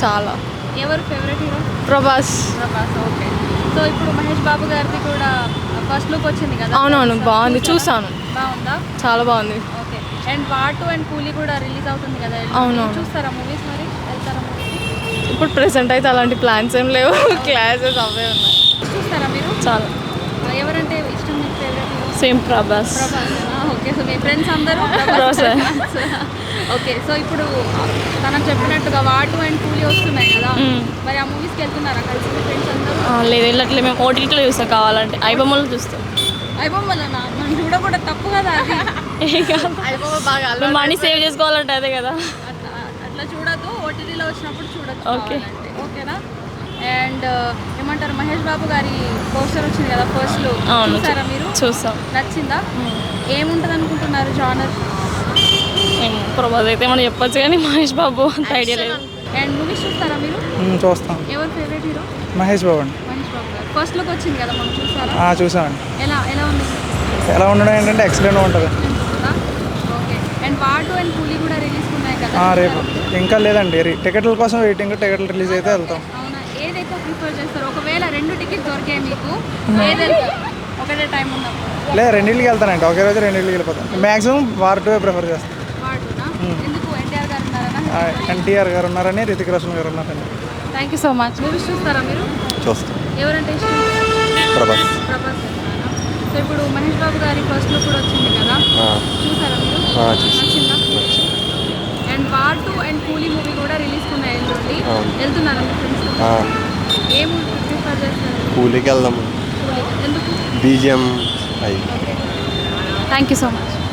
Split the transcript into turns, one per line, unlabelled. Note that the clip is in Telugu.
చాలా.
ఎవరు favourite hero?
Prabhas.
Okay. So ఇప్పుడు మహేష్ బాబు గారిది కూడా ఫస్ట్ లుక్ వచ్చింది కదా?
అవునవును, బాగుంది, చూసాను.
బాగుందా?
చాలా బాగుంది.
ఓకే. అండ్ వాటు అండ్ కూలీ కూడా రిలీజ్ అవుతుంది కదా?
అవునవును.
చూస్తారా మూవీస్? మరి వెళ్తారా మూవీకి?
ఇప్పుడు ప్రెసెంట్ అయితే అలాంటి ప్లాన్స్ ఏం లేవు. క్లాసెస్ అవే ఉన్నాయి.
చూస్తారా మీరు?
చాలా.
ఎవరంటే ఇష్టం మీకు favourite hero?
Same Prabhas.
Okay. So మీ ఫ్రెండ్స్ అందరూ ఓకే. సో ఇప్పుడు తనకు చెప్పినట్టుగా వాటు అండ్ కూలీ వస్తున్నాయి కదా, మరి ఆ మూవీస్కి వెళ్తున్నారా కలిసి మీ ఫ్రెండ్స్ అందరూ?
లేదు, వెళ్ళట్లేదు. మేము ఓటీటీలో చూస్తాం, కావాలంటే ఐబొమ్మలో చూస్తాం.
ఐబొమ్మలనా? మనం చూడకూడదు, తప్పు కదా అది.
మనీ సేవ్ చేసుకోవాలంటే అదే కదా.
అట్లా చూడద్దు, ఓటీటీలో వచ్చినప్పుడు చూడొచ్చు.
ఓకే.
ఓకేనా? అండ్ ఏమంటారు, మహేష్ బాబు గారి పోస్టర్ వచ్చింది కదా ఫస్ట్ లో, చూసారా మీరు?
చూస్తాం.
నచ్చిందా? ఏముంటుంది అనుకుంటున్నారు జానర్?
ప్రభాస్ అయితే మనం చెప్పొచ్చు, కానీ మహేష్ బాబు అంత ఐడియా లేదు.
అండ్ మూవీస్ చూస్తారా మీరు?
చూస్తాం.
ఎవరు ఫేవరెట్ హీరో?
మహేష్ బాబు అండి.
మహేష్ బాబు గారు ఫస్ట్ లుక్ వచ్చింది కదా, మనం చూసారా?
చూసామండి.
ఎలా ఉంది?
ఎలా ఉండడం ఏంటంటే ఎక్సలెంట్ ఉంటుంది.
ఓకే. అండ్ వాటు అండ్ కూలీ కూడా రిలీజ్ ఉన్నాయి కదా?
రేపు ఇంకా లేదండి, టికెట్ల కోసం వెయిటింగ్. టికెట్లు రిలీజ్ అయితే వెళ్తాం.
అవునా? ఏదైతే ప్రిఫర్ చేస్తారు? ఒకవేళ 2 టికెట్ దొరికాయి మీకు, ఏది వెళ్తారు ఒకటే టైం ఉన్నప్పుడు?
రెండింటికి వెళ్తానండి, ఒకే రోజు రెండింటికి వెళ్ళిపోతాను. మ్యాక్సిమం వార్ 2 ప్రిఫర్ చేస్తాను.
వాడునా? ఎందుకు? ఎన్టీఆర్ గారు ఉన్నారా?
ఎన్టీఆర్ గారు ఉన్నారని, రితిక్ రోషన్ గారు ఉన్నారని.
Thank you so much. Movies చూస్తారా మీరు?
చూస్తాం.
ఎవరంటే ఇష్టం?
ప్రభాస్.
ప్రభాస్. సో ఇప్పుడు మహేష్ బాబు గారి ఫస్ట్ లుక్ కూడా వచ్చింది కదా, చూసారా మీరు? నచ్చిందా? అండ్ వాటు అండ్ కూలీ మూవీ కూడా రిలీజ్ ఉన్నాయి ఎల్లుండి, వెళ్తున్నారా మీ ఫ్రెండ్స్? ఏ మూవీ ప్రిఫర్ చేస్తారు?
కూలీకి వెళ్దాము.
ఎందుకు?
బీజిఎం అయ్యి.
Thank you so much.